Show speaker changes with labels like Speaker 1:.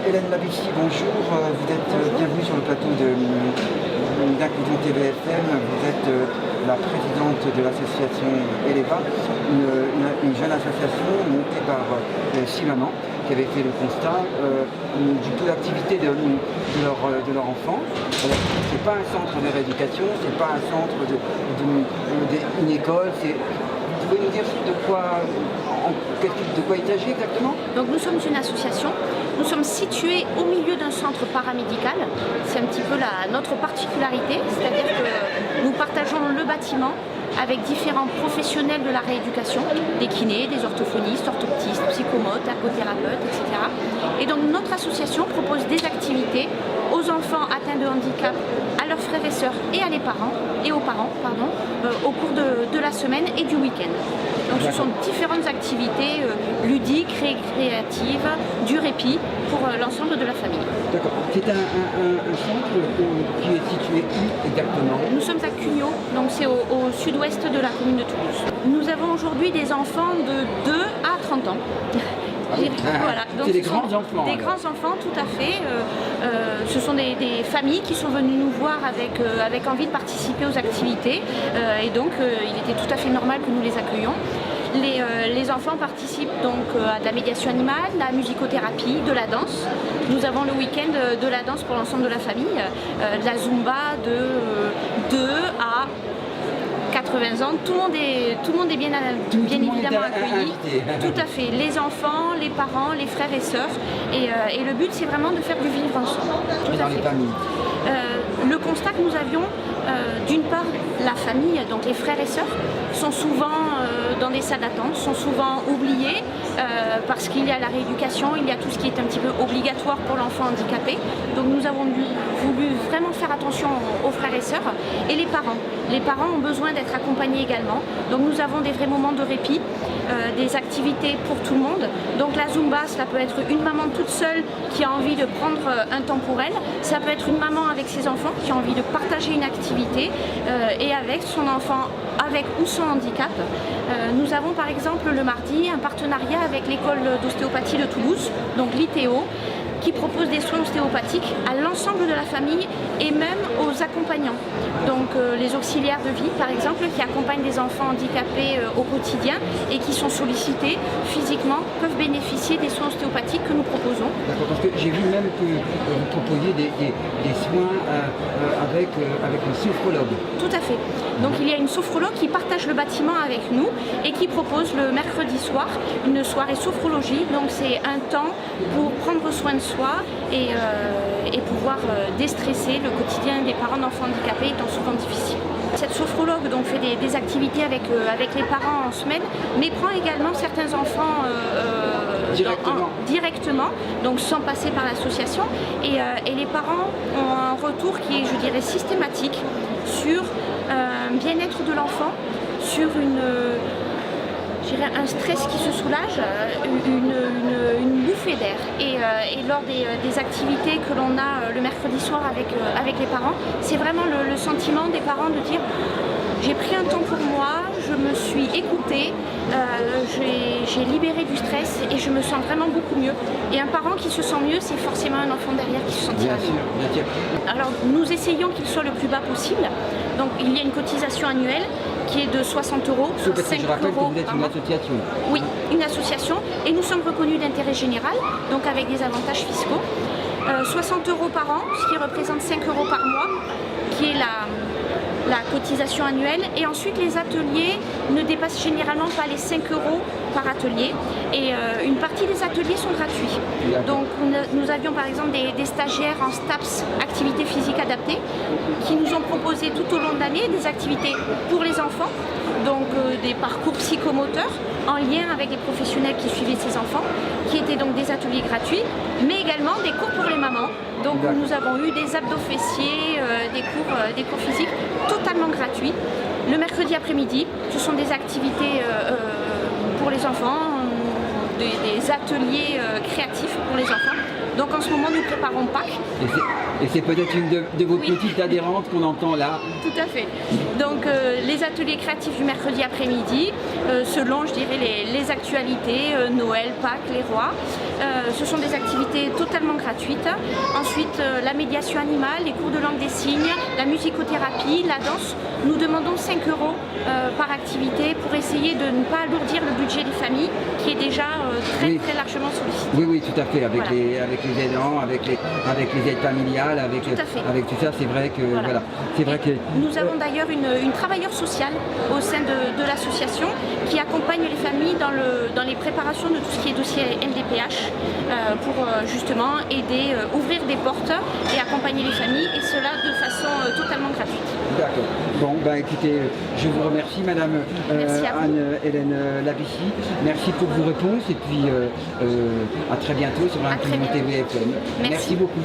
Speaker 1: Hélène Lavici, bonjour. Vous êtes bienvenue sur le plateau d'Inclusion TVFM. Vous êtes la présidente de l'association Eleva, une jeune association montée par 6 mamans qui avaient fait le constat du taux d'activité de leur enfant. Ce n'est pas un centre de rééducation, ce n'est pas un centre d'une école. Vous pouvez nous dire de quoi il s'agit exactement?
Speaker 2: Donc nous sommes une association, nous sommes situés au milieu d'un centre paramédical, c'est un petit peu notre particularité, c'est-à-dire que nous partageons le bâtiment avec différents professionnels de la rééducation, des kinés, des orthophonistes, orthoptistes, psychomotes, ergothérapeutes, etc. Et donc notre association propose des activités aux enfants atteints de handicap, à leurs frères et sœurs et aux parents, au cours de la semaine et du week-end. Donc ce sont différentes activités ludiques, récréatives, du répit pour l'ensemble de la famille.
Speaker 1: D'accord. C'est un centre qui est situé où exactement?
Speaker 2: Nous sommes à Cugnot, donc c'est au sud-ouest de la commune de Toulouse. Nous avons aujourd'hui des enfants de 2 à 30 ans.
Speaker 1: Voilà. C'est des grands enfants.
Speaker 2: Des grands enfants, tout à fait. Ce sont des familles qui sont venues nous voir avec envie de participer aux activités. Et donc, il était tout à fait normal que nous les accueillions. Les enfants participent donc à de la médiation animale, de la musicothérapie, de la danse. Nous avons le week-end de la danse pour l'ensemble de la famille, de la zumba de 2 à 80 ans, tout le monde est bien évidemment accueilli. Tout à fait, les enfants, les parents, les frères et sœurs. Et le but, c'est vraiment de faire du vivre ensemble.
Speaker 1: Dans les familles.
Speaker 2: Le constat que nous avions, d'une part, la famille, donc les frères et sœurs, sont souvent dans des salles d'attente, sont souvent oubliés parce qu'il y a la rééducation, il y a tout ce qui est un petit peu obligatoire pour l'enfant handicapé. Donc nous avons voulu vraiment faire attention aux frères et sœurs et les parents. Les parents ont besoin d'être accompagnés également. Donc nous avons des vrais moments de répit, des activités pour tout le monde. Donc la Zumba, cela peut être une maman toute seule qui a envie de prendre un temps pour elle. Ça peut être une maman avec ses enfants qui a envie de partager une activité et avec son enfant, avec ou sans handicap. Nous avons par exemple le mardi un partenariat avec l'école d'ostéopathie de Toulouse, donc l'ITO, qui propose des soins ostéopathiques à l'ensemble de la famille et même aux accompagnants. Donc les auxiliaires de vie par exemple qui accompagnent des enfants handicapés au quotidien et qui sont sollicités physiquement peuvent bénéficier des soins ostéopathiques que nous proposons.
Speaker 1: D'accord, parce que j'ai vu même que vous proposiez des soins avec un sophrologue.
Speaker 2: Tout à fait. Donc il y a une sophrologue qui partage le bâtiment avec nous et qui propose le mercredi soir une soirée sophrologie. Donc c'est un temps pour prendre soin de soi et pouvoir déstresser le quotidien des parents d'enfants handicapés étant souvent difficile. Cette sophrologue donc, fait des activités avec les parents en semaine, mais prend également certains enfants directement, donc sans passer par l'association. Et les parents ont un retour qui est, je dirais, systématique sur un bien-être de l'enfant, sur un stress qui se soulage, une bouffée d'air. Et lors des activités que l'on a le mercredi soir avec les parents, c'est vraiment le sentiment des parents de dire j'ai pris un temps pour moi, je me suis écoutée, j'ai libéré du stress et je me sens vraiment beaucoup mieux. Et un parent qui se sent mieux, c'est forcément un enfant derrière qui se sentira mieux.
Speaker 1: Bien sûr.
Speaker 2: Alors nous essayons qu'il soit le plus bas possible. Donc il y a une cotisation annuelle qui est de 60 €.
Speaker 1: Je rappelle que vous êtes une association.
Speaker 2: Oui, une association. Et nous sommes reconnus d'intérêt général, donc avec des avantages fiscaux. 60 € par an, ce qui représente 5 € par mois, qui est la cotisation annuelle. Et ensuite, les ateliers ne dépassent généralement pas les 5 € par atelier. Et une partie des ateliers sont gratuits. Donc nous avions par exemple des stagiaires en STAPS, activités physiques adaptées, qui nous ont proposé tout au long de l'année des activités pour les enfants, donc des parcours psychomoteurs en lien avec les professionnels qui suivaient ces enfants, qui étaient donc des ateliers gratuits, mais également des cours pour les mamans. Donc nous avons eu des abdos fessiers, des cours physiques totalement gratuits. Le mercredi après-midi, ce sont des activités pour les enfants, des ateliers créatifs pour les enfants. Donc en ce moment, nous préparons Pâques.
Speaker 1: Et c'est peut-être une de vos petites adhérentes qu'on entend là.
Speaker 2: Tout à fait. Donc les ateliers créatifs du mercredi après-midi, selon, je dirais, les actualités, Noël, Pâques, les rois. Ce sont des activités totalement gratuites. Ensuite, la médiation animale, les cours de langue des signes, la musicothérapie, la danse. Nous demandons 5 euros par activité pour essayer de ne pas alourdir le budget des familles qui est déjà très largement sollicité.
Speaker 1: Oui, oui, tout à fait, avec les aidants, avec les aides familiales, avec tout ça, c'est vrai que voilà. C'est vrai que
Speaker 2: nous avons d'ailleurs une travailleuse sociale au sein de l'association qui accompagne les familles dans les préparations de tout ce qui est dossier MDPH pour justement aider, ouvrir des portes et accompagner les familles, et cela de façon totalement gratuite.
Speaker 1: D'accord. Bon, écoutez, je vous remercie Madame Anne-Hélène Labici. Merci pour vos réponses et puis à très bientôt sur la TV FM.
Speaker 2: Merci
Speaker 1: Merci beaucoup.